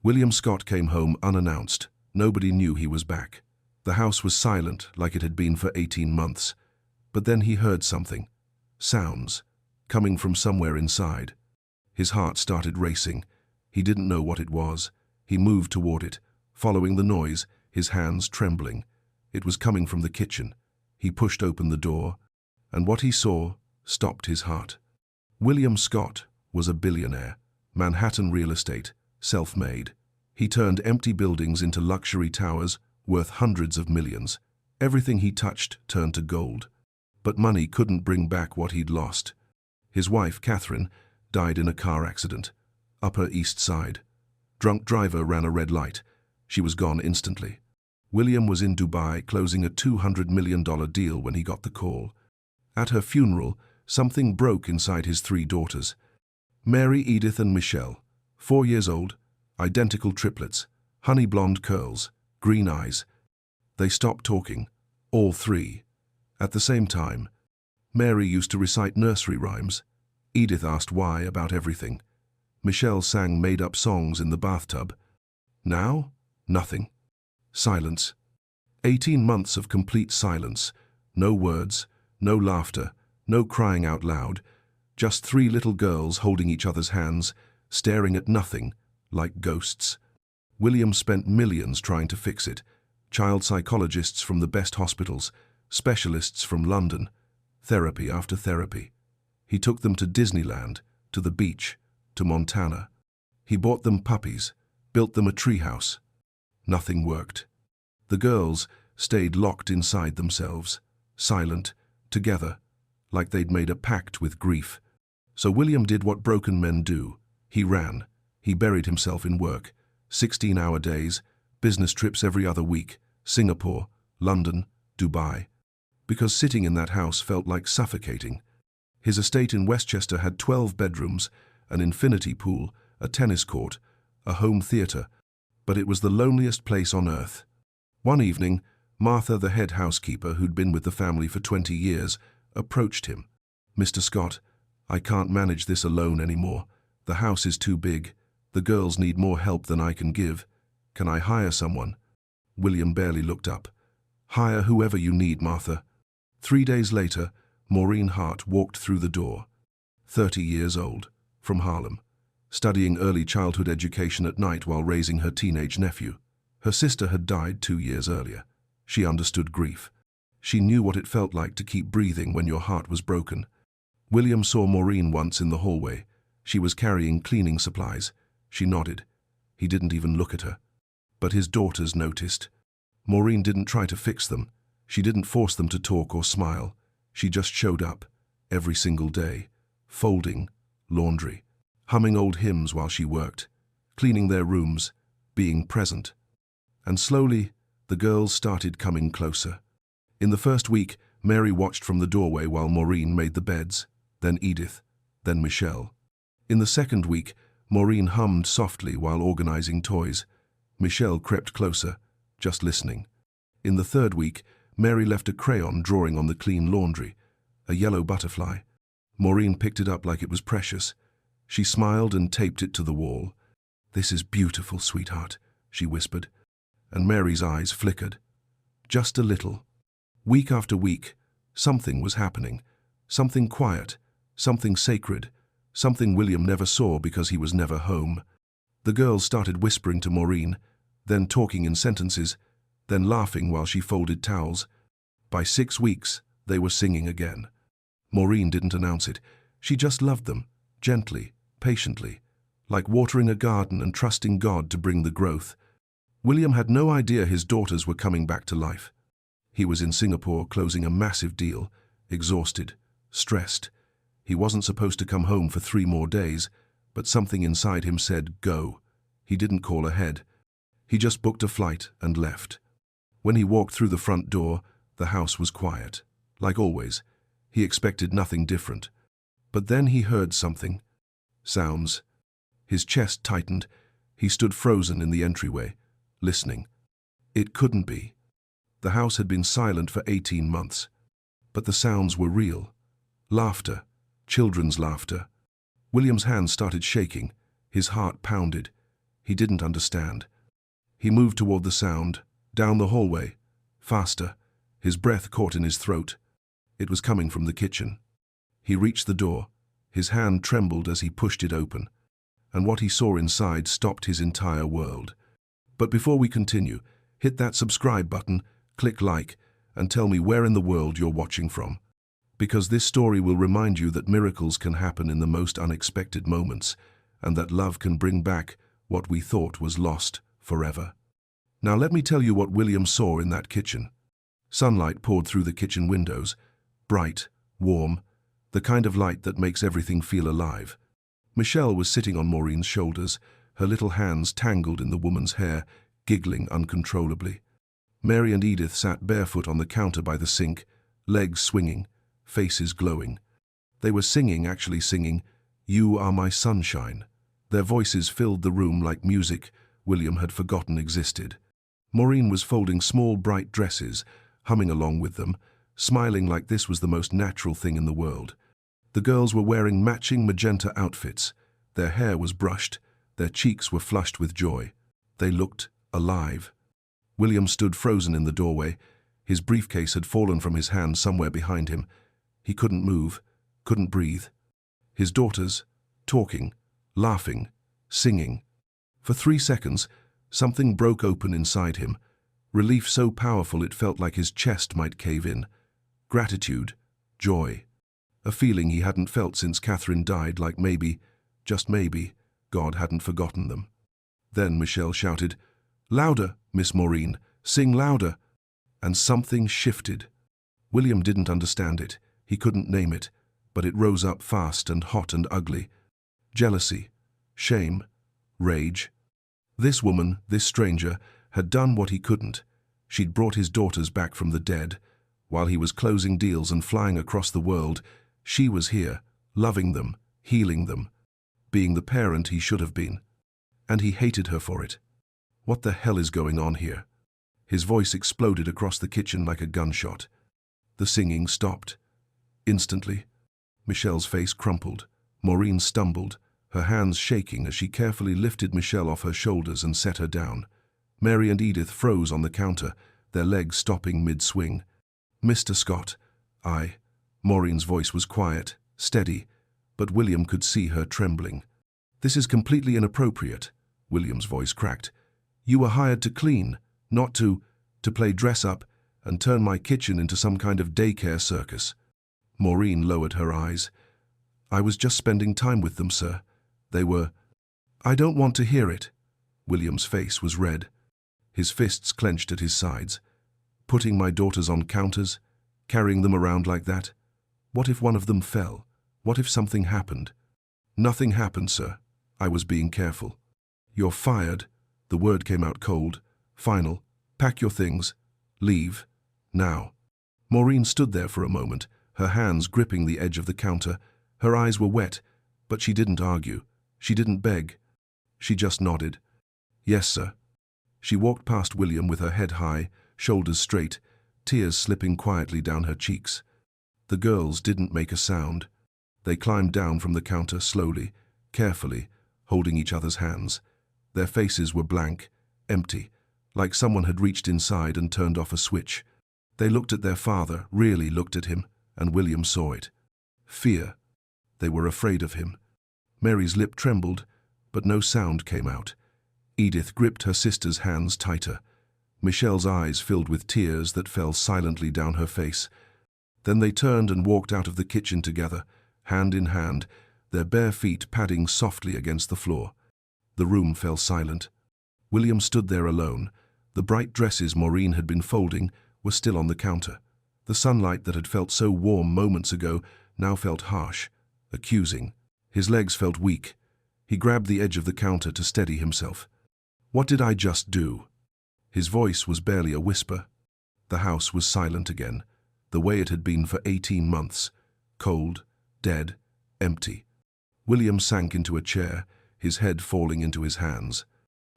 William Scott came home unannounced. Nobody knew he was back. The house was silent, like it had been for 18 months. But then he heard something. Sounds, coming from somewhere inside. His heart started racing. He didn't know what it was. He moved toward it, following the noise, his hands trembling. It was coming from the kitchen. He pushed open the door, and what he saw stopped his heart. William Scott was a billionaire. Manhattan real estate, self-made. He turned empty buildings into luxury towers worth hundreds of millions. Everything he touched turned to gold. But money couldn't bring back what he'd lost. His wife, Catherine, died in a car accident. Upper East Side. Drunk driver ran a red light. She was gone instantly. William was in Dubai closing a $200 million deal when he got the call. At her funeral, something broke inside his 3 daughters. Mary, Edith, and Michelle, 4 years old, identical triplets, honey blonde curls, green eyes. They stopped talking, all 3. At the same time, Mary used to recite nursery rhymes. Edith asked why about everything. Michelle sang made-up songs in the bathtub. Now, nothing. Silence. 18 months of complete silence. No words, no laughter, no crying out loud. Just 3 little girls holding each other's hands, staring at nothing, like ghosts. William spent millions trying to fix it. Child psychologists from the best hospitals, specialists from London, therapy after therapy. He took them to Disneyland, to the beach, to Montana. He bought them puppies, built them a treehouse. Nothing worked. The girls stayed locked inside themselves, silent, together, like they'd made a pact with grief. So William did what broken men do. He ran. He buried himself in work. 16-hour days, business trips every other week, Singapore, London, Dubai. Because sitting in that house felt like suffocating. His estate in Westchester had 12 bedrooms, an infinity pool, a tennis court, a home theater, but it was the loneliest place on earth. One evening, Martha, the head housekeeper who'd been with the family for 20 years, approached him. "Mr. Scott, I can't manage this alone anymore. The house is too big. The girls need more help than I can give. Can I hire someone?" William barely looked up. "Hire whoever you need, Martha." 3 days later, Maureen Hart walked through the door. 30 years old, from Harlem, studying early childhood education at night while raising her teenage nephew. Her sister had died 2 years earlier. She understood grief. She knew what it felt like to keep breathing when your heart was broken. William saw Maureen once in the hallway. She was carrying cleaning supplies. She nodded. He didn't even look at her. But his daughters noticed. Maureen didn't try to fix them. She didn't force them to talk or smile. She just showed up, every single day, folding, laundry, humming old hymns while she worked, cleaning their rooms, being present. And slowly, the girls started coming closer. In the first week, Mary watched from the doorway while Maureen made the beds, then Edith, then Michelle. In the second week, Maureen hummed softly while organizing toys. Michelle crept closer, just listening. In the third week, Mary left a crayon drawing on the clean laundry, a yellow butterfly. Maureen picked it up like it was precious. She smiled and taped it to the wall. "This is beautiful, sweetheart," she whispered, and Mary's eyes flickered. Just a little. Week after week, something was happening. Something quiet, something sacred, something William never saw because he was never home. The girls started whispering to Maureen, then talking in sentences, then laughing while she folded towels. By 6 weeks, they were singing again. Maureen didn't announce it. She just loved them, gently, patiently, like watering a garden and trusting God to bring the growth. William had no idea his daughters were coming back to life. He was in Singapore closing a massive deal, exhausted, stressed. He wasn't supposed to come home for 3 more days, but something inside him said, go. He didn't call ahead. He just booked a flight and left. When he walked through the front door, the house was quiet. Like always, he expected nothing different. But then he heard something. Sounds. His chest tightened. He stood frozen in the entryway, listening. It couldn't be. The house had been silent for 18 months. But the sounds were real. Laughter. Children's laughter. William's hands started shaking. His heart pounded. He didn't understand. He moved toward the sound, down the hallway, faster, his breath caught in his throat. It was coming from the kitchen. He reached the door. His hand trembled as he pushed it open, and what he saw inside stopped his entire world. But before we continue, hit that subscribe button, click like, and tell me where in the world you're watching from. Because this story will remind you that miracles can happen in the most unexpected moments, and that love can bring back what we thought was lost forever. Now let me tell you what William saw in that kitchen. Sunlight poured through the kitchen windows, bright, warm, the kind of light that makes everything feel alive. Michelle was sitting on Maureen's shoulders, her little hands tangled in the woman's hair, giggling uncontrollably. Mary and Edith sat barefoot on the counter by the sink, legs swinging, faces glowing. They were singing, actually singing, "You Are My Sunshine." Their voices filled the room like music William had forgotten existed. Maureen was folding small, bright dresses, humming along with them, smiling like this was the most natural thing in the world. The girls were wearing matching magenta outfits. Their hair was brushed, their cheeks were flushed with joy. They looked alive. William stood frozen in the doorway. His briefcase had fallen from his hand somewhere behind him. He couldn't move, couldn't breathe. His daughters, talking, laughing, singing. For 3 seconds, something broke open inside him. Relief so powerful it felt like his chest might cave in. Gratitude, joy. A feeling he hadn't felt since Catherine died, like maybe, just maybe, God hadn't forgotten them. Then Michelle shouted, "Louder, Miss Maureen, sing louder." And something shifted. William didn't understand it. He couldn't name it, but it rose up fast and hot and ugly. Jealousy, shame, rage. This woman, this stranger, had done what he couldn't. She'd brought his daughters back from the dead. While he was closing deals and flying across the world, she was here, loving them, healing them, being the parent he should have been. And he hated her for it. What the hell is going on here? His voice exploded across the kitchen like a gunshot. The singing stopped. Instantly, Michelle's face crumpled. Maureen stumbled, her hands shaking as she carefully lifted Michelle off her shoulders and set her down. Mary and Edith froze on the counter, their legs stopping mid-swing. "Mr. Scott, Maureen's voice was quiet, steady, but William could see her trembling. "This is completely inappropriate," William's voice cracked. "You were hired to clean, not to play dress-up and turn my kitchen into some kind of daycare circus." Maureen lowered her eyes. "I was just spending time with them, sir. They were—" "I don't want to hear it." William's face was red. His fists clenched at his sides. "Putting my daughters on counters? Carrying them around like that? What if one of them fell? What if something happened?" "Nothing happened, sir. I was being careful." "You're fired." The word came out cold, final. "Pack your things. Leave. Now." Maureen stood there for a moment, her hands gripping the edge of the counter. Her eyes were wet, but she didn't argue. She didn't beg. She just nodded. "Yes, sir." She walked past William with her head high, shoulders straight, tears slipping quietly down her cheeks. The girls didn't make a sound. They climbed down from the counter slowly, carefully, holding each other's hands. Their faces were blank, empty, like someone had reached inside and turned off a switch. They looked at their father, really looked at him, and William saw it. Fear. They were afraid of him. Mary's lip trembled, but no sound came out. Edith gripped her sister's hands tighter. Michelle's eyes filled with tears that fell silently down her face. Then they turned and walked out of the kitchen together, hand in hand, their bare feet padding softly against the floor. The room fell silent. William stood there alone. The bright dresses Maureen had been folding were still on the counter. The sunlight that had felt so warm moments ago now felt harsh, accusing. His legs felt weak. He grabbed the edge of the counter to steady himself. "What did I just do?" His voice was barely a whisper. The house was silent again, the way it had been for 18 months, cold, dead, empty. William sank into a chair, his head falling into his hands.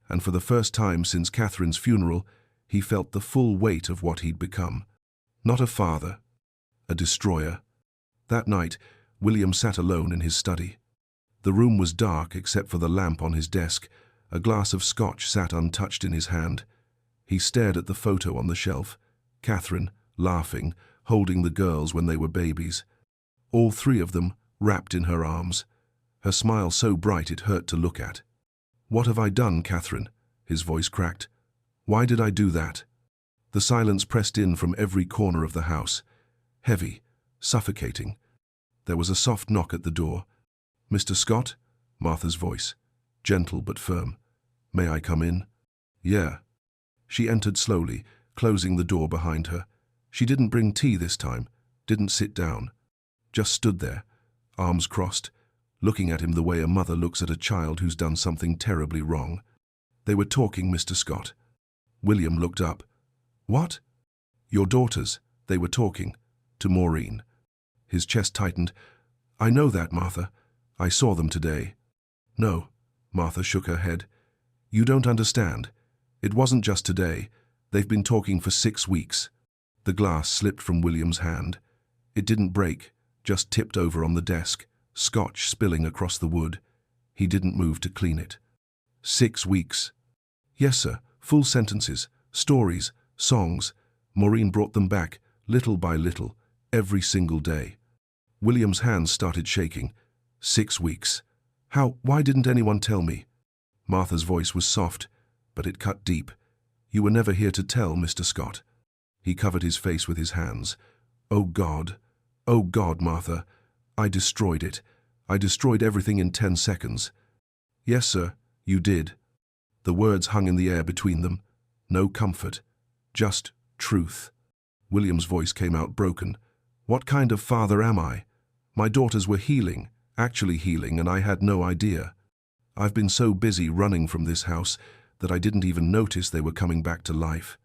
And for the first time since Catherine's funeral, he felt the full weight of what he'd become. Not a father, a destroyer. That night, William sat alone in his study. The room was dark except for the lamp on his desk, A glass of scotch sat untouched in his hand. He stared at the photo on the shelf. Catherine, laughing, holding the girls when they were babies. All three of them, wrapped in her arms. Her smile so bright it hurt to look at. "What have I done, Catherine?" His voice cracked. "Why did I do that?" The silence pressed in from every corner of the house. Heavy, suffocating. There was a soft knock at the door. "Mr. Scott?" Martha's voice. Gentle but firm. "May I come in?" "Yeah." She entered slowly, closing the door behind her. She didn't bring tea this time, didn't sit down. Just stood there, arms crossed, looking at him the way a mother looks at a child who's done something terribly wrong. "They were talking, Mr. Scott." William looked up. "What?" "Your daughters. They were talking. To Maureen." His chest tightened. "I know that, Martha. I saw them today." "No." Martha shook her head. "You don't understand. It wasn't just today. They've been talking for 6 weeks." The glass slipped from William's hand. It didn't break, just tipped over on the desk, scotch spilling across the wood. He didn't move to clean it. 6 weeks. "Yes, sir. Full sentences, stories, songs. Maureen brought them back, little by little, every single day." William's hands started shaking. 6 weeks. Why didn't anyone tell me?" Martha's voice was soft, but it cut deep. "You were never here to tell, Mr. Scott." He covered his face with his hands. Oh, God, Martha. I destroyed it. I destroyed everything in 10 seconds. "Yes, sir, you did." The words hung in the air between them. No comfort, just truth. William's voice came out broken. "What kind of father am I? My daughters were healing, actually healing, and I had no idea. I've been so busy running from this house that I didn't even notice they were coming back to life."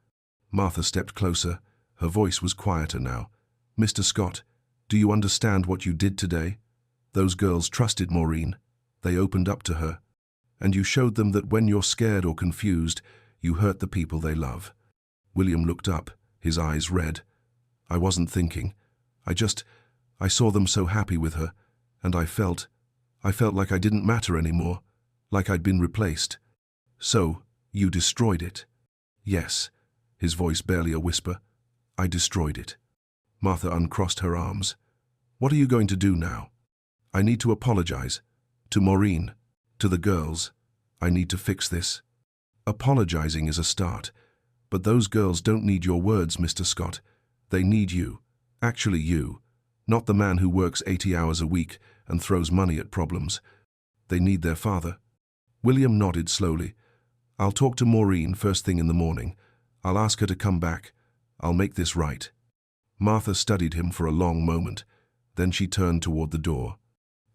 Martha stepped closer. Her voice was quieter now. "Mr. Scott, do you understand what you did today? Those girls trusted Maureen. They opened up to her. And you showed them that when you're scared or confused, you hurt the people they love." William looked up, his eyes red. "I wasn't thinking. I saw them so happy with her, and I felt like I didn't matter anymore, like I'd been replaced." "So, you destroyed it?" "Yes." His voice barely a whisper. "I destroyed it." Martha uncrossed her arms. "What are you going to do now?" "I need to apologize. To Maureen. To the girls. I need to fix this." "Apologizing is a start. But those girls don't need your words, Mr. Scott. They need you. Actually you. Not the man who works 80 hours a week and throws money at problems. They need their father." William nodded slowly. "I'll talk to Maureen first thing in the morning. I'll ask her to come back. I'll make this right." Martha studied him for a long moment. Then she turned toward the door.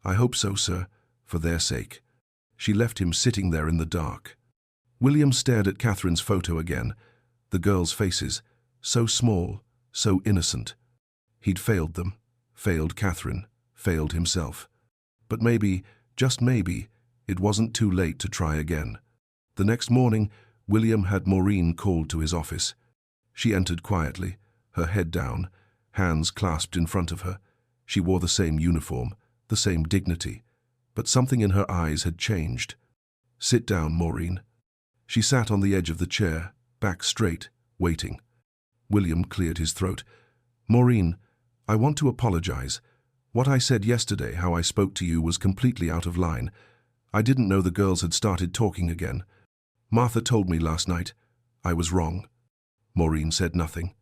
"I hope so, sir, for their sake." She left him sitting there in the dark. William stared at Catherine's photo again. The girls' faces, so small, so innocent. He'd failed them, failed Catherine, failed himself. But maybe, just maybe, it wasn't too late to try again. The next morning, William had Maureen called to his office. She entered quietly, her head down, hands clasped in front of her. She wore the same uniform, the same dignity, but something in her eyes had changed. "Sit down, Maureen." She sat on the edge of the chair, back straight, waiting. William cleared his throat. "Maureen, I want to apologize. What I said yesterday, how I spoke to you, was completely out of line. I didn't know the girls had started talking again. Martha told me last night. I was wrong." Maureen said nothing.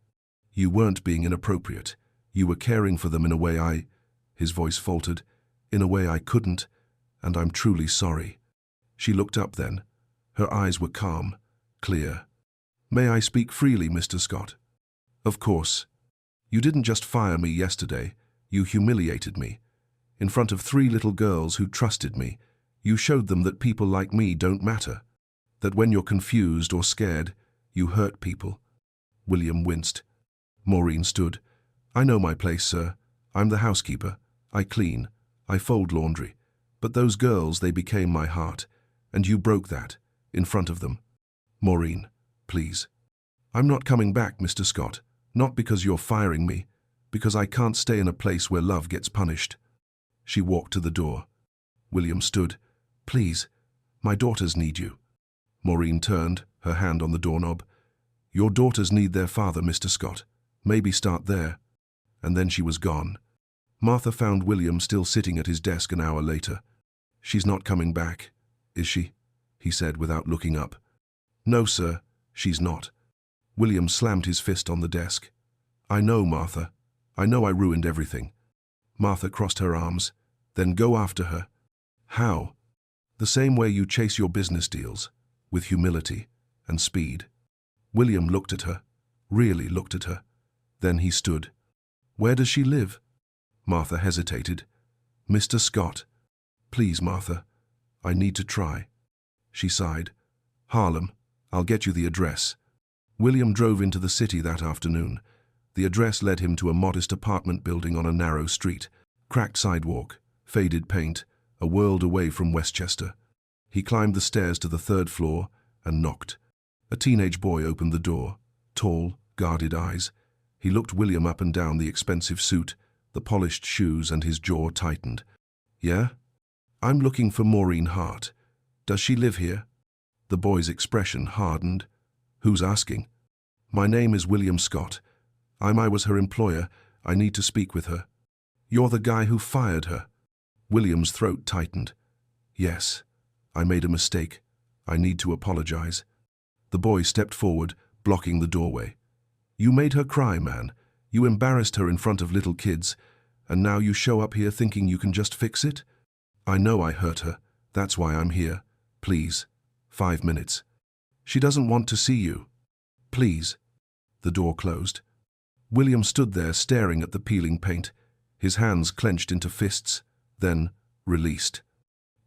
"You weren't being inappropriate. You were caring for them in a way His voice faltered. "In a way I couldn't, and I'm truly sorry." She looked up then. Her eyes were calm, clear. "May I speak freely, Mr. Scott?" "Of course. You didn't just fire me yesterday. You humiliated me. In front of 3 little girls who trusted me, you showed them that people like me don't matter. That when you're confused or scared, you hurt people." William winced. Maureen stood. "I know my place, sir. I'm the housekeeper. I clean. I fold laundry. But those girls, they became my heart. And you broke that, in front of them. Maureen, please." "I'm not coming back, Mr. Scott. Not because you're firing me. Because I can't stay in a place where love gets punished." She walked to the door. William stood. "Please, my daughters need you." Maureen turned, her hand on the doorknob. Your daughters need their father, Mr. Scott. Maybe start there. And then she was gone. Martha found William still sitting at his desk an hour later. She's not coming back, is she? He said without looking up. No, sir, she's not. William slammed his fist on the desk. I know, Martha. I know I ruined everything. Martha crossed her arms. Then go after her. How? The same way you chase your business deals, with humility and speed. William looked at her, really looked at her. Then he stood. Where does she live? Martha hesitated. Mr. Scott. Please, Martha. I need to try. She sighed. Harlem. I'll get you the address. William drove into the city that afternoon. The address led him to a modest apartment building on a narrow street. Cracked sidewalk, faded paint, a world away from Westchester. He climbed the stairs to the third floor and knocked. A teenage boy opened the door, tall, guarded eyes. He looked William up and down the expensive suit, the polished shoes, and his jaw tightened. Yeah? I'm looking for Maureen Hart. Does she live here? The boy's expression hardened. Who's asking? My name is William Scott. I was her employer. I need to speak with her. You're the guy who fired her. William's throat tightened. Yes, I made a mistake. I need to apologize. The boy stepped forward, blocking the doorway. You made her cry, man. You embarrassed her in front of little kids, and now you show up here thinking you can just fix it? I know I hurt her. That's why I'm here. Please. 5 minutes. She doesn't want to see you. Please. The door closed. William stood there staring at the peeling paint, his hands clenched into fists, then released.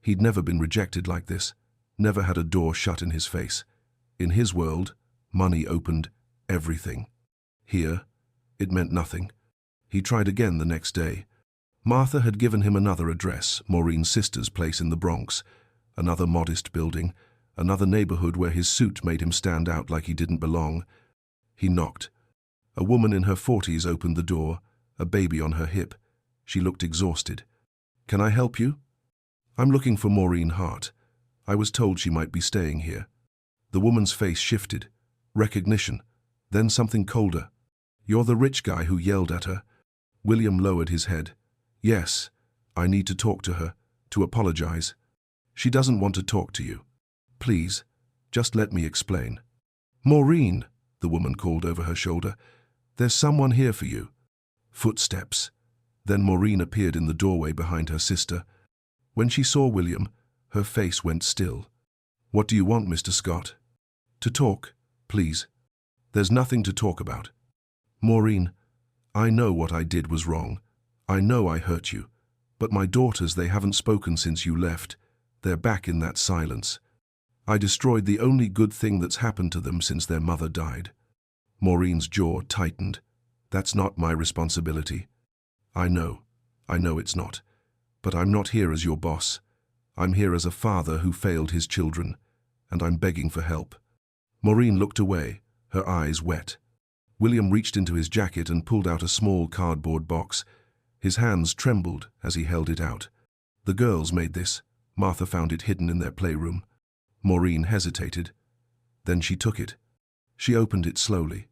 He'd never been rejected like this, never had a door shut in his face. In his world, money opened everything. Here, it meant nothing. He tried again the next day. Martha had given him another address, Maureen's sister's place in the Bronx, another modest building, another neighborhood where his suit made him stand out like he didn't belong. He knocked. A woman in her 40s opened the door, a baby on her hip. She looked exhausted. Can I help you? I'm looking for Maureen Hart. I was told she might be staying here. The woman's face shifted. Recognition. Then something colder. You're the rich guy who yelled at her. William lowered his head. Yes, I need to talk to her, to apologize. She doesn't want to talk to you. Please, just let me explain. Maureen, the woman called over her shoulder. There's someone here for you. Footsteps. Then Maureen appeared in the doorway behind her sister. When she saw William, her face went still. What do you want, Mr. Scott? To talk, please. There's nothing to talk about. Maureen, I know what I did was wrong. I know I hurt you. But my daughters, they haven't spoken since you left. They're back in that silence. I destroyed the only good thing that's happened to them since their mother died. Maureen's jaw tightened. That's not my responsibility. I know it's not. But I'm not here as your boss. I'm here as a father who failed his children, and I'm begging for help. Maureen looked away, her eyes wet. William reached into his jacket and pulled out a small cardboard box. His hands trembled as he held it out. The girls made this. Martha found it hidden in their playroom. Maureen hesitated. Then she took it. She opened it slowly.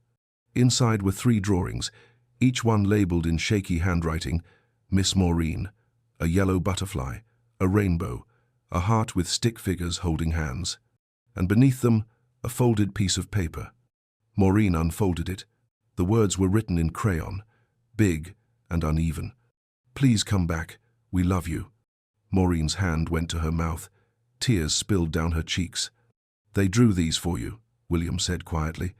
Inside were 3 drawings, each one labeled in shaky handwriting, Miss Maureen, a yellow butterfly, a rainbow, a heart with stick figures holding hands, and beneath them, a folded piece of paper. Maureen unfolded it. The words were written in crayon, big and uneven. Please come back. We love you. Maureen's hand went to her mouth. Tears spilled down her cheeks. They drew these for you, William said quietly.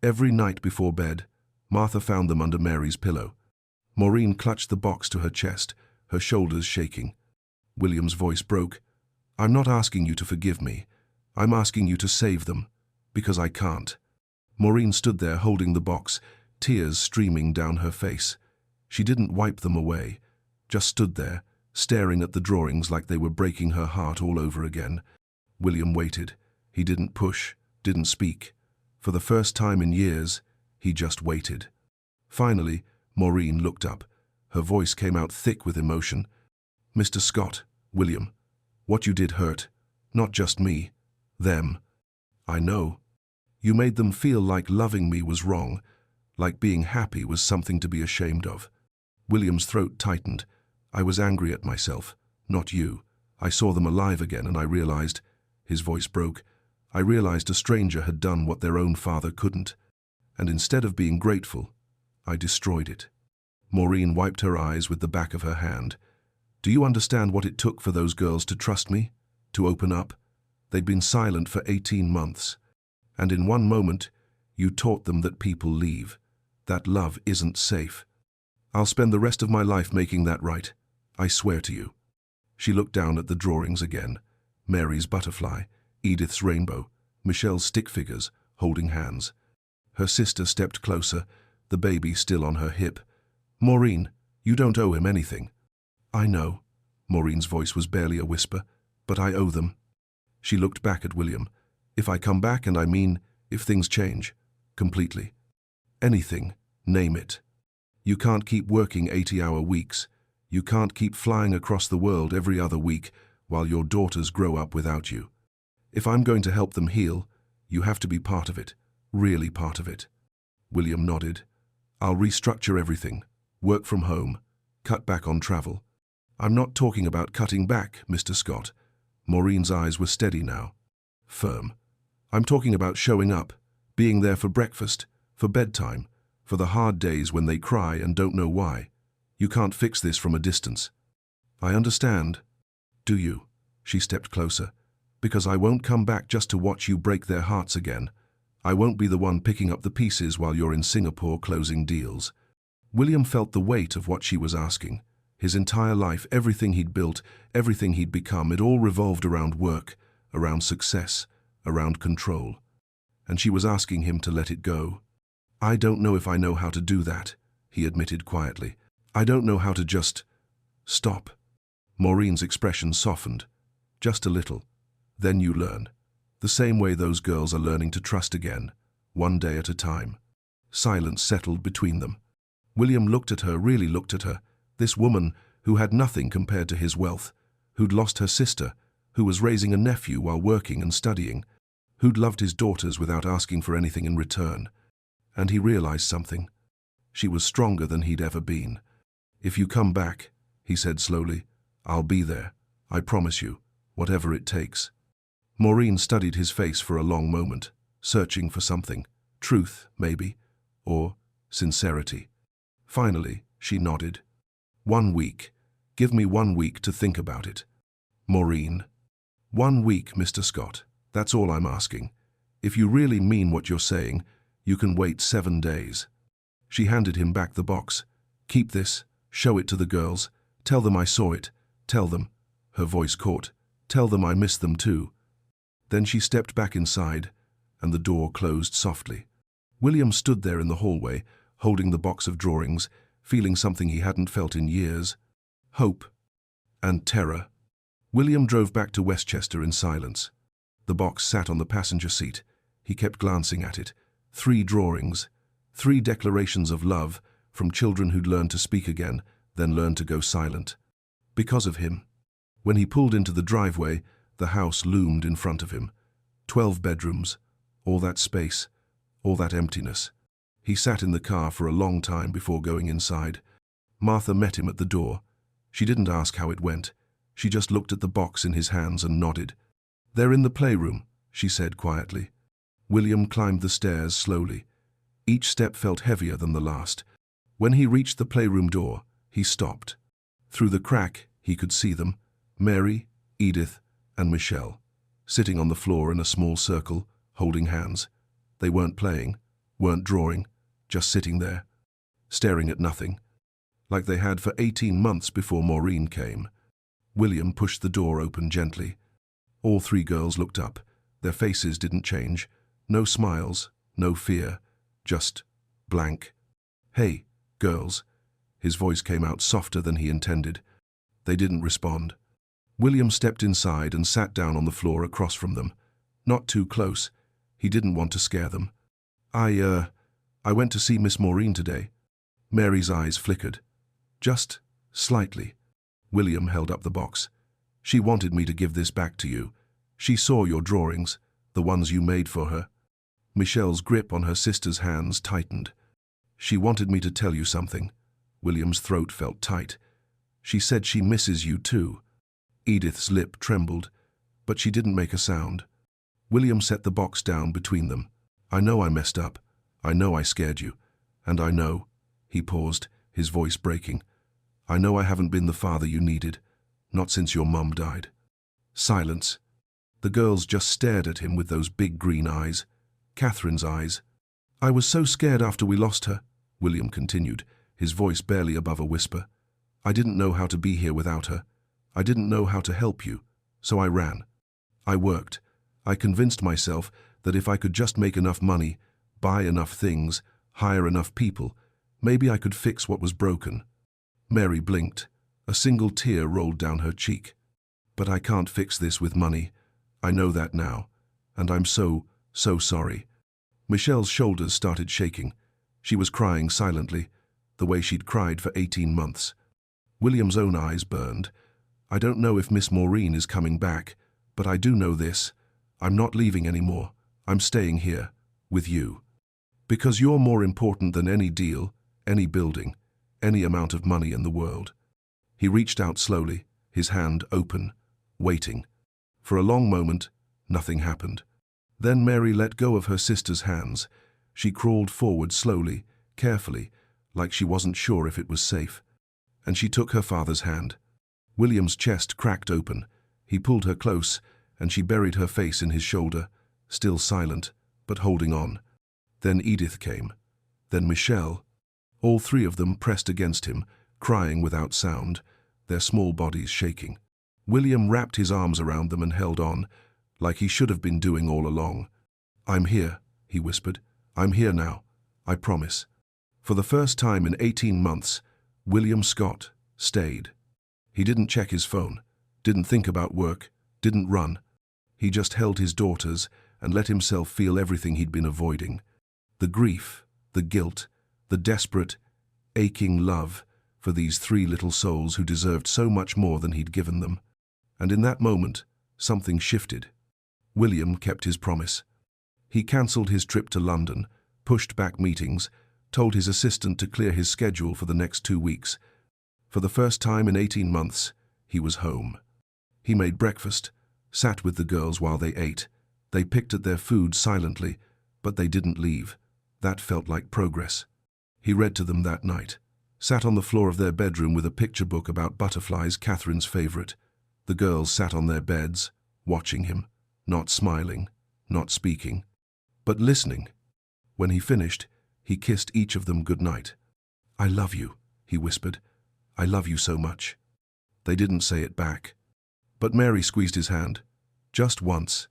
Every night before bed, Martha found them under Mary's pillow. Maureen clutched the box to her chest, her shoulders shaking. William's voice broke. I'm not asking you to forgive me. I'm asking you to save them, because I can't. Maureen stood there holding the box, tears streaming down her face. She didn't wipe them away, just stood there, staring at the drawings like they were breaking her heart all over again. William waited. He didn't push, didn't speak. For the first time in years, he just waited. Finally, Maureen looked up. Her voice came out thick with emotion. Mr. Scott, William, what you did hurt. Not just me. Them. I know. You made them feel like loving me was wrong, like being happy was something to be ashamed of. William's throat tightened. I was angry at myself, not you. I saw them alive again and I realized, his voice broke, I realized a stranger had done what their own father couldn't. And instead of being grateful, I destroyed it. Maureen wiped her eyes with the back of her hand. Do you understand what it took for those girls to trust me? To open up? They'd been silent for 18 months. And in one moment, you taught them that people leave, that love isn't safe. I'll spend the rest of my life making that right. I swear to you. She looked down at the drawings again. Mary's butterfly, Edith's rainbow, Michelle's stick figures, holding hands. Her sister stepped closer, the baby still on her hip. Maureen, you don't owe him anything. I know. Maureen's voice was barely a whisper, but I owe them. She looked back at William. If I come back, and I mean, if things change, completely. Anything, name it. You can't keep working 80-hour weeks. You can't keep flying across the world every other week while your daughters grow up without you. If I'm going to help them heal, you have to be part of it, really part of it. William nodded. I'll restructure everything, work from home, cut back on travel. I'm not talking about cutting back, Mr. Scott. Maureen's eyes were steady now, firm. I'm talking about showing up, being there for breakfast, for bedtime, for the hard days when they cry and don't know why. You can't fix this from a distance. I understand. Do you? She stepped closer. Because I won't come back just to watch you break their hearts again. I won't be the one picking up the pieces while you're in Singapore closing deals. William felt the weight of what she was asking. His entire life, everything he'd built, everything he'd become, it all revolved around work, around success, around control. And she was asking him to let it go. I don't know if I know how to do that, he admitted quietly. I don't know how to just stop. Maureen's expression softened, just a little. Then you learn. The same way those girls are learning to trust again, one day at a time. Silence settled between them. William looked at her, really looked at her, this woman who had nothing compared to his wealth, who'd lost her sister, who was raising a nephew while working and studying, who'd loved his daughters without asking for anything in return. And he realized something. She was stronger than he'd ever been. If you come back, he said slowly, I'll be there. I promise you, whatever it takes. Maureen studied his face for a long moment, searching for something. Truth, maybe, or sincerity. Finally, she nodded. 1 week. Give me 1 week to think about it. Maureen. 1 week, Mr. Scott. That's all I'm asking. If you really mean what you're saying, you can wait 7 days. She handed him back the box. Keep this. Show it to the girls. Tell them I saw it. Tell them. Her voice caught. Tell them I miss them too. Then she stepped back inside, and the door closed softly. William stood there in the hallway, holding the box of drawings, feeling something he hadn't felt in years. Hope. And terror. William drove back to Westchester in silence. The box sat on the passenger seat. He kept glancing at it. 3 drawings. 3 declarations of love from children who'd learned to speak again, then learned to go silent. Because of him. When he pulled into the driveway, the house loomed in front of him. 12 bedrooms, all that space, all that emptiness. He sat in the car for a long time before going inside. Martha met him at the door. She didn't ask how it went. She just looked at the box in his hands and nodded. They're in the playroom, she said quietly. William climbed the stairs slowly. Each step felt heavier than the last. When he reached the playroom door, he stopped. Through the crack, he could see them, Mary, Edith, and Michelle, sitting on the floor in a small circle, holding hands. They weren't playing, weren't drawing, just sitting there, staring at nothing, like they had for 18 months before Maureen came. William pushed the door open gently. All 3 girls looked up. Their faces didn't change. No smiles, no fear, just blank. Hey, girls. His voice came out softer than he intended. They didn't respond. William stepped inside and sat down on the floor across from them. Not too close. He didn't want to scare them. I went to see Miss Maureen today. Mary's eyes flickered. Just slightly. William held up the box. She wanted me to give this back to you. She saw your drawings. The ones you made for her. Michelle's grip on her sister's hands tightened. She wanted me to tell you something. William's throat felt tight. She said she misses you too. Edith's lip trembled, but she didn't make a sound. William set the box down between them. I know I messed up. I know I scared you. And I know, he paused, his voice breaking, I know I haven't been the father you needed, not since your mum died. Silence. The girls just stared at him with those big green eyes. Catherine's eyes. I was so scared after we lost her, William continued, his voice barely above a whisper. I didn't know how to be here without her. I didn't know how to help you, so I ran. I worked. I convinced myself that if I could just make enough money, buy enough things, hire enough people, maybe I could fix what was broken. Mary blinked. A single tear rolled down her cheek. But I can't fix this with money. I know that now. And I'm so sorry. Michelle's shoulders started shaking. She was crying silently, the way she'd cried for 18 months. William's own eyes burned. I don't know if Miss Maureen is coming back, but I do know this. I'm not leaving anymore. I'm staying here, with you. Because you're more important than any deal, any building, any amount of money in the world. He reached out slowly, his hand open, waiting. For a long moment, nothing happened. Then Mary let go of her sister's hands. She crawled forward slowly, carefully, like she wasn't sure if it was safe. And she took her father's hand. William's chest cracked open. He pulled her close, and she buried her face in his shoulder, still silent, but holding on. Then Edith came. Then Michelle. All three of them pressed against him, crying without sound, their small bodies shaking. William wrapped his arms around them and held on, like he should have been doing all along. I'm here, he whispered. I'm here now. I promise. For the first time in 18 months, William Scott stayed. He didn't check his phone, didn't think about work, didn't run. He just held his daughters and let himself feel everything he'd been avoiding. The grief, the guilt, the desperate, aching love for these three little souls who deserved so much more than he'd given them. And in that moment, something shifted. William kept his promise. He cancelled his trip to London, pushed back meetings, told his assistant to clear his schedule for the next 2 weeks. For the first time in 18 months, he was home. He made breakfast, sat with the girls while they ate. They picked at their food silently, but they didn't leave. That felt like progress. He read to them that night, sat on the floor of their bedroom with a picture book about butterflies, Catherine's favorite. The girls sat on their beds, watching him, not smiling, not speaking, but listening. When he finished, he kissed each of them goodnight. I love you, he whispered. I love you so much. They didn't say it back. But Mary squeezed his hand. Just once.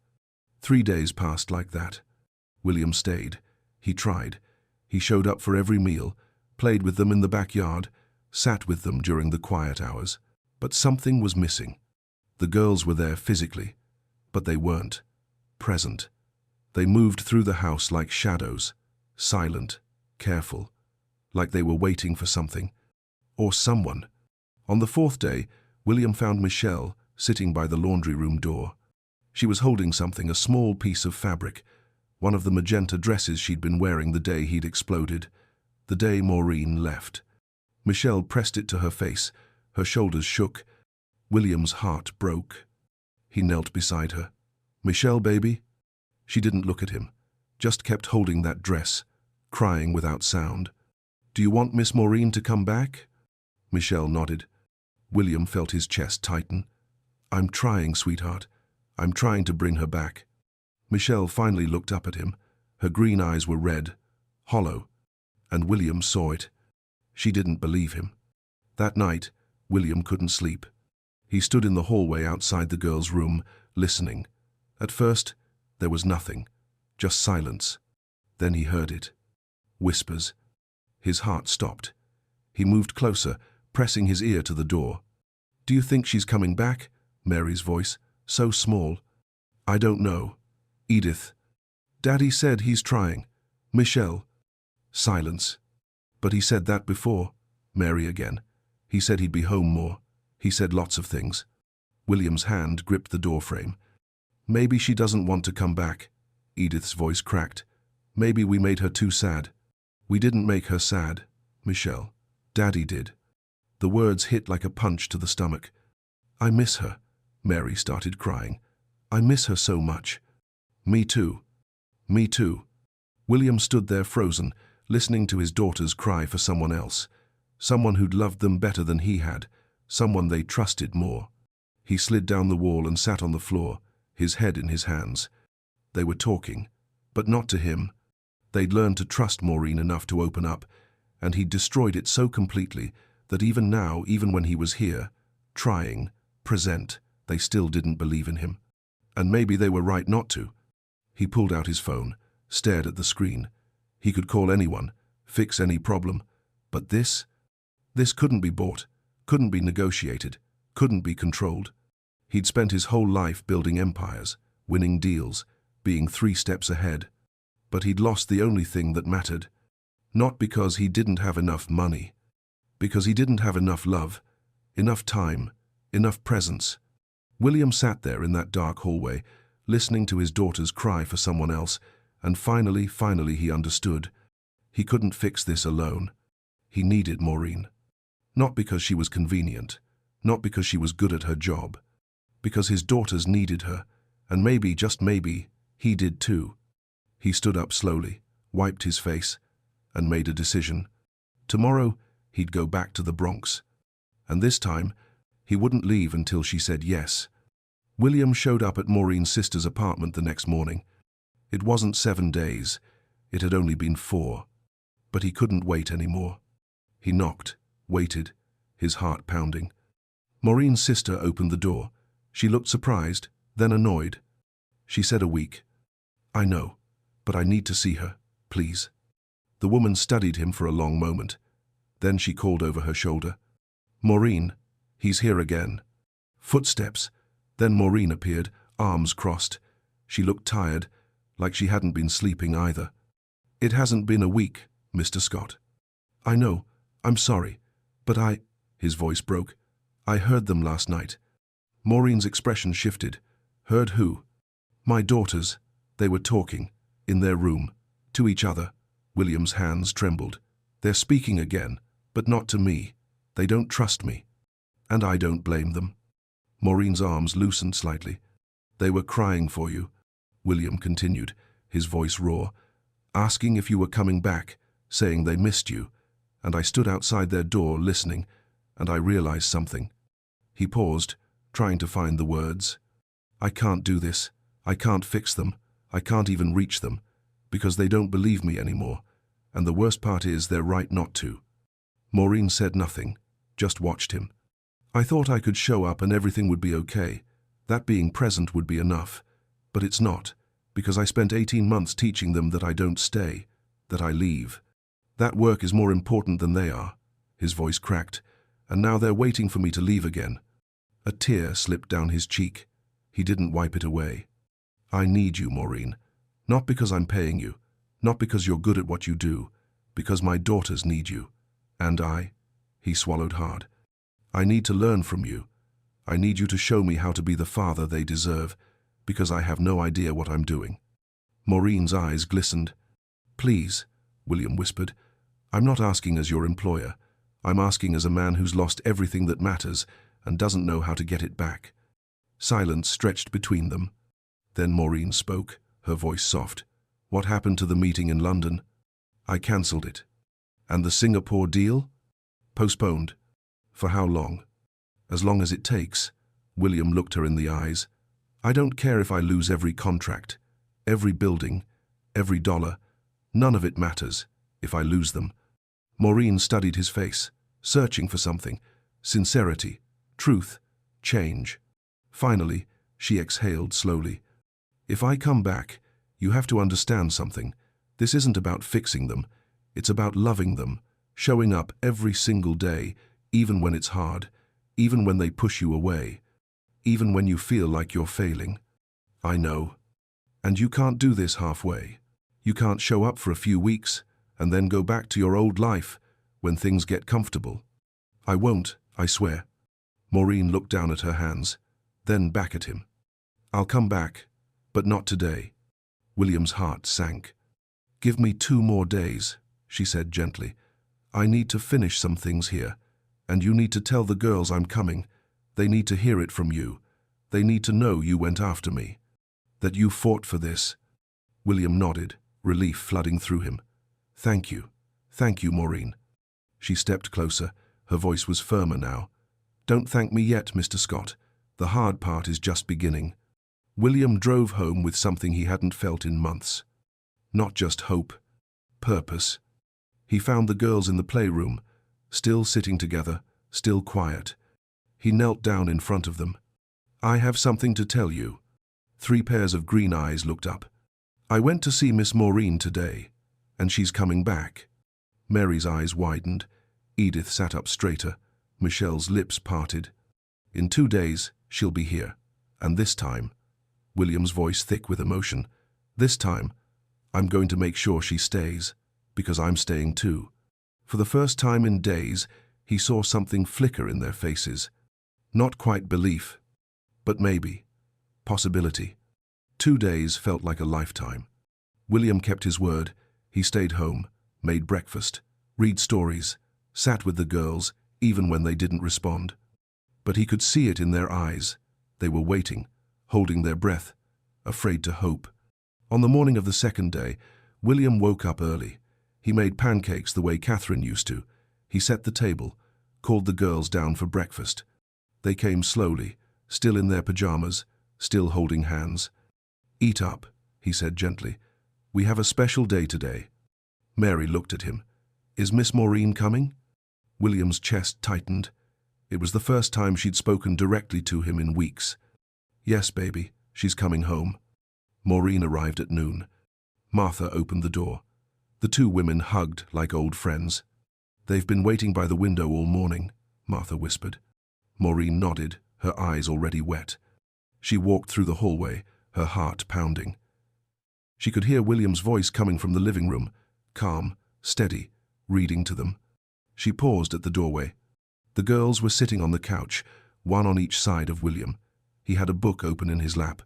3 days passed like that. William stayed. He tried. He showed up for every meal, played with them in the backyard, sat with them during the quiet hours. But something was missing. The girls were there physically, but they weren't present. They moved through the house like shadows, silent, careful, like they were waiting for something, or someone. On the 4th day, William found Michelle sitting by the laundry room door. She was holding something, a small piece of fabric, one of the magenta dresses she'd been wearing the day he'd exploded, the day Maureen left. Michelle pressed it to her face, her shoulders shook. William's heart broke. He knelt beside her. Michelle, baby? She didn't look at him, just kept holding that dress, crying without sound. Do you want Miss Maureen to come back? Michelle nodded. William felt his chest tighten. I'm trying, sweetheart. I'm trying to bring her back. Michelle finally looked up at him. Her green eyes were red, hollow, and William saw it. She didn't believe him. That night, William couldn't sleep. He stood in the hallway outside the girls' room, listening. At first, there was nothing, just silence. Then he heard it. Whispers. His heart stopped. He moved closer, pressing his ear to the door. Do you think she's coming back? Mary's voice, so small. I don't know. Edith. Daddy said he's trying. Michelle. Silence. But he said that before. Mary again. He said he'd be home more. He said lots of things. William's hand gripped the doorframe. Maybe she doesn't want to come back, Edith's voice cracked. Maybe we made her too sad. We didn't make her sad, Michelle. Daddy did. The words hit like a punch to the stomach. I miss her. Mary started crying. I miss her so much. Me too. Me too. William stood there frozen, listening to his daughters cry for someone else. Someone who'd loved them better than he had. Someone they trusted more. He slid down the wall and sat on the floor, his head in his hands. They were talking, but not to him. They'd learned to trust Maureen enough to open up, and he'd destroyed it so completely that even now, even when he was here, trying, present, they still didn't believe in him. And maybe they were right not to. He pulled out his phone, stared at the screen. He could call anyone, fix any problem. But this couldn't be bought, couldn't be negotiated, couldn't be controlled. He'd spent his whole life building empires, winning deals, being 3 steps ahead. But he'd lost the only thing that mattered. Not because he didn't have enough money. Because he didn't have enough love, enough time, enough presence. William sat there in that dark hallway, listening to his daughters cry for someone else, and finally he understood. He couldn't fix this alone. He needed Maureen. Not because she was convenient, not because she was good at her job, because his daughters needed her, and maybe, just maybe, he did too. He stood up slowly, wiped his face, and made a decision. Tomorrow, he'd go back to the Bronx. And this time, he wouldn't leave until she said yes. William showed up at Maureen's sister's apartment the next morning. It wasn't 7 days. It had only been 4. But he couldn't wait anymore. He knocked, waited, his heart pounding. Maureen's sister opened the door. She looked surprised, then annoyed. She said a week. I know, but I need to see her, please. The woman studied him for a long moment. Then she called over her shoulder. Maureen, he's here again. Footsteps. Then Maureen appeared, arms crossed. She looked tired, like she hadn't been sleeping either. It hasn't been a week, Mr. Scott. I know, I'm sorry, but his voice broke. I heard them last night. Maureen's expression shifted. Heard who? My daughters. They were talking, in their room, to each other. William's hands trembled. They're speaking again, but not to me. They don't trust me. And I don't blame them. Maureen's arms loosened slightly. They were crying for you, William continued, his voice raw, asking if you were coming back, saying they missed you, and I stood outside their door listening, and I realized something. He paused, trying to find the words. I can't do this. I can't fix them. I can't even reach them, because they don't believe me anymore, and the worst part is they're right not to. Maureen said nothing, just watched him. I thought I could show up and everything would be okay. That being present would be enough. But it's not, because I spent 18 months teaching them that I don't stay, that I leave. That work is more important than they are. His voice cracked, and now they're waiting for me to leave again. A tear slipped down his cheek. He didn't wipe it away. I need you, Maureen. Not because I'm paying you, not because you're good at what you do, because my daughters need you. And he swallowed hard. I need to learn from you. I need you to show me how to be the father they deserve, because I have no idea what I'm doing. Maureen's eyes glistened. Please, William whispered. I'm not asking as your employer. I'm asking as a man who's lost everything that matters and doesn't know how to get it back. Silence stretched between them. Then Maureen spoke, her voice soft. What happened to the meeting in London? I cancelled it. And the Singapore deal? Postponed. For how long? As long as it takes. William looked her in the eyes. I don't care if I lose every contract, every building, every dollar. None of it matters if I lose them. Maureen studied his face, searching for something. Sincerity, truth, change. Finally, she exhaled slowly. If I come back, you have to understand something. This isn't about fixing them. It's about loving them, showing up every single day, even when it's hard, even when they push you away, even when you feel like you're failing. I know. And you can't do this halfway. You can't show up for a few weeks and then go back to your old life when things get comfortable. I won't, I swear. Maureen looked down at her hands, then back at him. I'll come back, but not today. William's heart sank. "Give me 2 more days," she said gently. "I need to finish some things here, and you need to tell the girls I'm coming. They need to hear it from you. They need to know you went after me, that you fought for this." William nodded, relief flooding through him. Thank you, Maureen." She stepped closer. Her voice was firmer now. "Don't thank me yet, Mr. Scott. The hard part is just beginning." William drove home with something he hadn't felt in months. Not just hope, purpose. He found the girls in the playroom, still sitting together, still quiet. He knelt down in front of them. "I have something to tell you." 3 pairs of green eyes looked up. "I went to see Miss Maureen today, and she's coming back." Mary's eyes widened. Edith sat up straighter. Michelle's lips parted. "In 2 days, she'll be here. And this time," William's voice thick with emotion, "this time, I'm going to make sure she stays, because I'm staying too." For the first time in days, he saw something flicker in their faces. Not quite belief, but maybe. Possibility. 2 days felt like a lifetime. William kept his word. He stayed home, made breakfast, read stories, sat with the girls, even when they didn't respond. But he could see it in their eyes. They were waiting, holding their breath, afraid to hope. On the morning of the 2nd day, William woke up early. He made pancakes the way Catherine used to. He set the table, called the girls down for breakfast. They came slowly, still in their pajamas, still holding hands. "Eat up," he said gently. "We have a special day today." Mary looked at him. "Is Miss Maureen coming?" William's chest tightened. It was the first time she'd spoken directly to him in weeks. "Yes, baby, she's coming home." Maureen arrived at noon. Martha opened the door. The 2 women hugged like old friends. "They've been waiting by the window all morning," Martha whispered. Maureen nodded, her eyes already wet. She walked through the hallway, her heart pounding. She could hear William's voice coming from the living room, calm, steady, reading to them. She paused at the doorway. The girls were sitting on the couch, one on each side of William. He had a book open in his lap.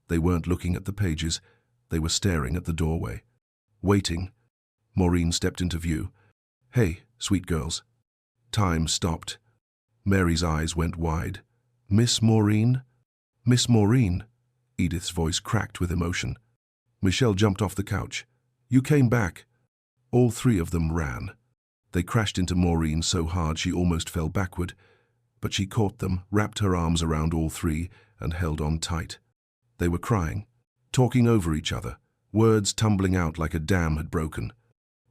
They weren't looking at the pages. They were staring at the doorway. Waiting. Maureen stepped into view. "Hey, sweet girls." Time stopped. Mary's eyes went wide. "Miss Maureen?" "Miss Maureen?" Edith's voice cracked with emotion. Michelle jumped off the couch. "You came back." All 3 of them ran. They crashed into Maureen so hard she almost fell backward, but she caught them, wrapped her arms around all 3, and held on tight. They were crying, talking over each other, words tumbling out like a dam had broken.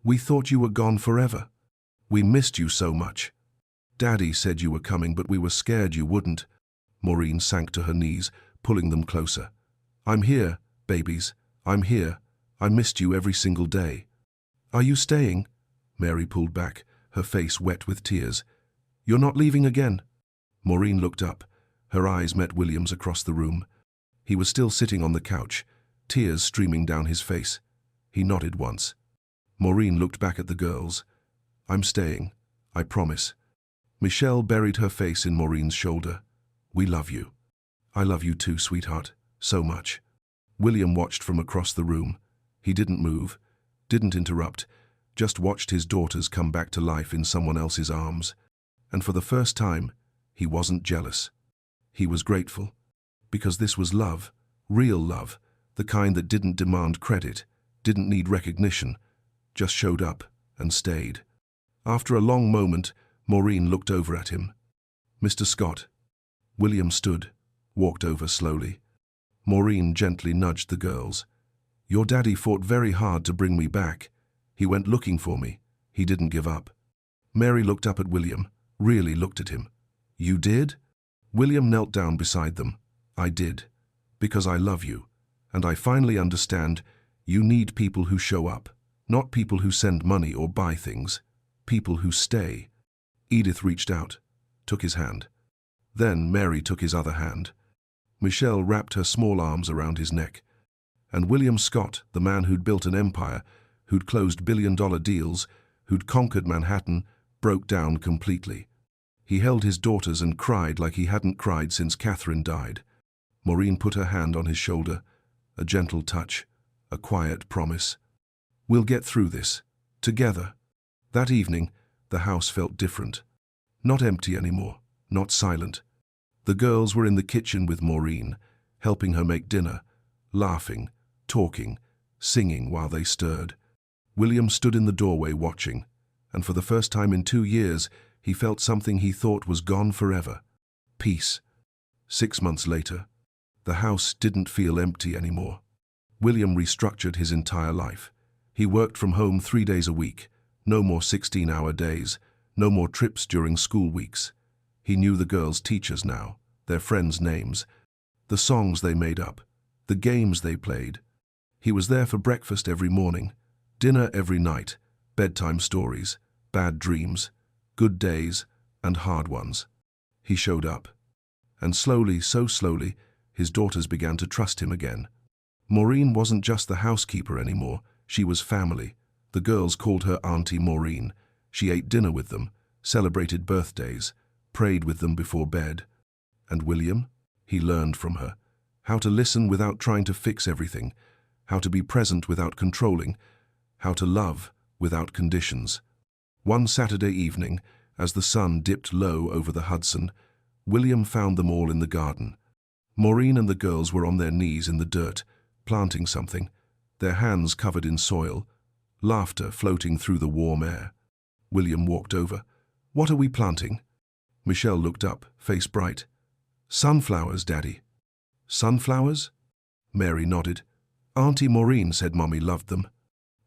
"We thought you were gone forever. We missed you so much. Daddy said you were coming, but we were scared you wouldn't." Maureen sank to her knees, pulling them closer. "I'm here, babies. I'm here. I missed you every single day." "Are you staying?" Mary pulled back, her face wet with tears. "You're not leaving again?" Maureen looked up. Her eyes met William's across the room. He was still sitting on the couch, tears streaming down his face. He nodded once. Maureen looked back at the girls. "I'm staying, I promise." Michelle buried her face in Maureen's shoulder. "We love you." "I love you too, sweetheart, so much." William watched from across the room. He didn't move, didn't interrupt, just watched his daughters come back to life in someone else's arms. And for the first time, he wasn't jealous. He was grateful. Because this was love, real love, the kind that didn't demand credit, didn't need recognition, just showed up and stayed. After a long moment, Maureen looked over at him. "Mr. Scott." William stood, walked over slowly. Maureen gently nudged the girls. "Your daddy fought very hard to bring me back. He went looking for me. He didn't give up." Mary looked up at William, really looked at him. "You did?" William knelt down beside them. "I did. Because I love you. And I finally understand you need people who show up, not people who send money or buy things. People who stay." Edith reached out, took his hand. Then Mary took his other hand. Michelle wrapped her small arms around his neck. And William Scott, the man who'd built an empire, who'd closed billion-dollar deals, who'd conquered Manhattan, broke down completely. He held his daughters and cried like he hadn't cried since Catherine died. Maureen put her hand on his shoulder, a gentle touch, a quiet promise. We'll get through this, together. That evening, the house felt different. Not empty anymore, not silent. The girls were in the kitchen with Maureen, helping her make dinner, laughing, talking, singing while they stirred. William stood in the doorway watching, and for the first time in 2 years, he felt something he thought was gone forever. Peace. 6 months later, the house didn't feel empty anymore. William restructured his entire life. He worked from home 3 days a week, no more 16-hour days, no more trips during school weeks. He knew the girls' teachers now, their friends' names, the songs they made up, the games they played. He was there for breakfast every morning, dinner every night, bedtime stories, bad dreams, good days, and hard ones. He showed up. And slowly, so slowly, his daughters began to trust him again. Maureen wasn't just the housekeeper anymore, she was family. The girls called her Auntie Maureen. She ate dinner with them, celebrated birthdays, prayed with them before bed. And William? He learned from her. How to listen without trying to fix everything, how to be present without controlling, how to love without conditions. One Saturday evening, as the sun dipped low over the Hudson, William found them all in the garden. Maureen and the girls were on their knees in the dirt, planting something, their hands covered in soil, laughter floating through the warm air. William walked over. "What are we planting?" Michelle looked up, face bright. "Sunflowers, Daddy." "Sunflowers?" Mary nodded. "Auntie Maureen said Mommy loved them."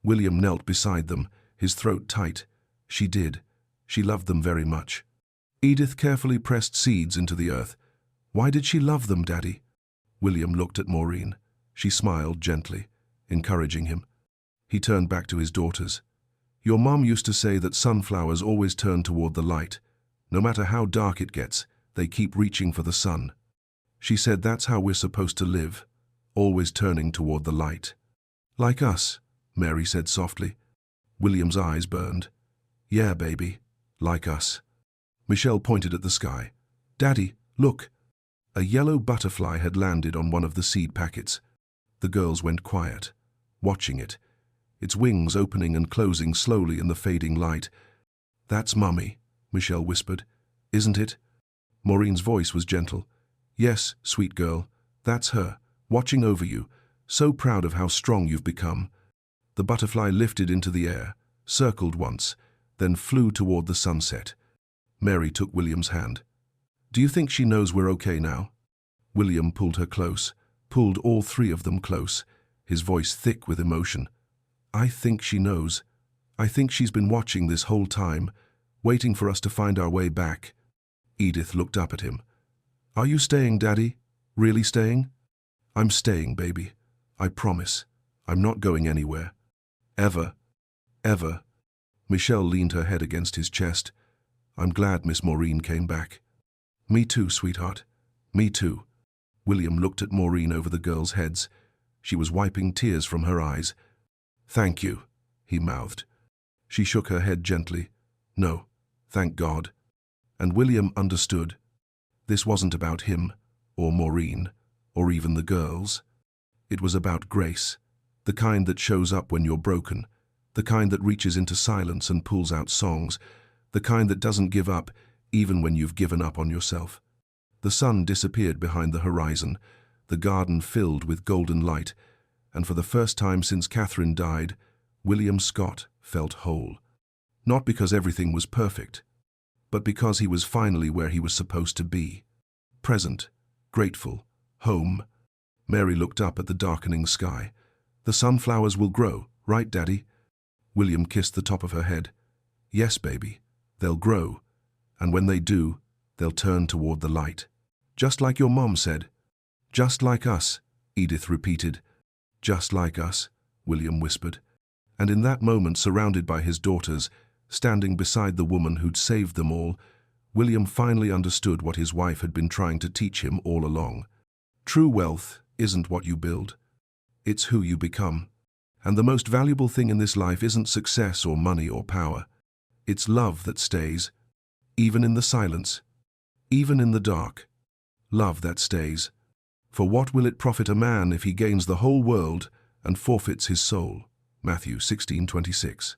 William knelt beside them, his throat tight. She did. She loved them very much. Edith carefully pressed seeds into the earth. "Why did she love them, Daddy?" William looked at Maureen. She smiled gently, encouraging him. He turned back to his daughters. "Your mom used to say that sunflowers always turn toward the light. No matter how dark it gets, they keep reaching for the sun. She said that's how we're supposed to live, always turning toward the light." "Like us," Mary said softly. William's eyes burned. "Yeah, baby, like us." Michelle pointed at the sky. "Daddy, look." A yellow butterfly had landed on one of the seed packets. The girls went quiet, watching it, its wings opening and closing slowly in the fading light. "That's Mummy," Michelle whispered. "Isn't it?" Maureen's voice was gentle. "Yes, sweet girl, that's her, watching over you, so proud of how strong you've become." The butterfly lifted into the air, circled once, then flew toward the sunset. Mary took William's hand. "Do you think she knows we're okay now?" William pulled her close, pulled all three of them close, his voice thick with emotion. "I think she knows. I think she's been watching this whole time, waiting for us to find our way back." Edith looked up at him. "Are you staying, Daddy? Really staying?" "I'm staying, baby. I promise. I'm not going anywhere. Ever. Ever." Michelle leaned her head against his chest. "I'm glad Miss Maureen came back." "Me too, sweetheart. Me too." William looked at Maureen over the girls' heads. She was wiping tears from her eyes. "Thank you," he mouthed. She shook her head gently. "No, thank God." And William understood. This wasn't about him, or Maureen, or even the girls. It was about grace, the kind that shows up when you're broken, the kind that reaches into silence and pulls out songs, the kind that doesn't give up even when you've given up on yourself. The sun disappeared behind the horizon, the garden filled with golden light, and for the first time since Catherine died, William Scott felt whole. Not because everything was perfect, but because he was finally where he was supposed to be. Present, grateful, home. Mary looked up at the darkening sky. "The sunflowers will grow, right, Daddy?" William kissed the top of her head. "Yes, baby, they'll grow, and when they do, they'll turn toward the light. Just like your mom said." "Just like us," Edith repeated. "Just like us," William whispered. And in that moment, surrounded by his daughters, standing beside the woman who'd saved them all, William finally understood what his wife had been trying to teach him all along. True wealth isn't what you build. It's who you become. And the most valuable thing in this life isn't success or money or power. It's love that stays, even in the silence, even in the dark. Love that stays. For what will it profit a man if he gains the whole world and forfeits his soul. Matthew 16:26.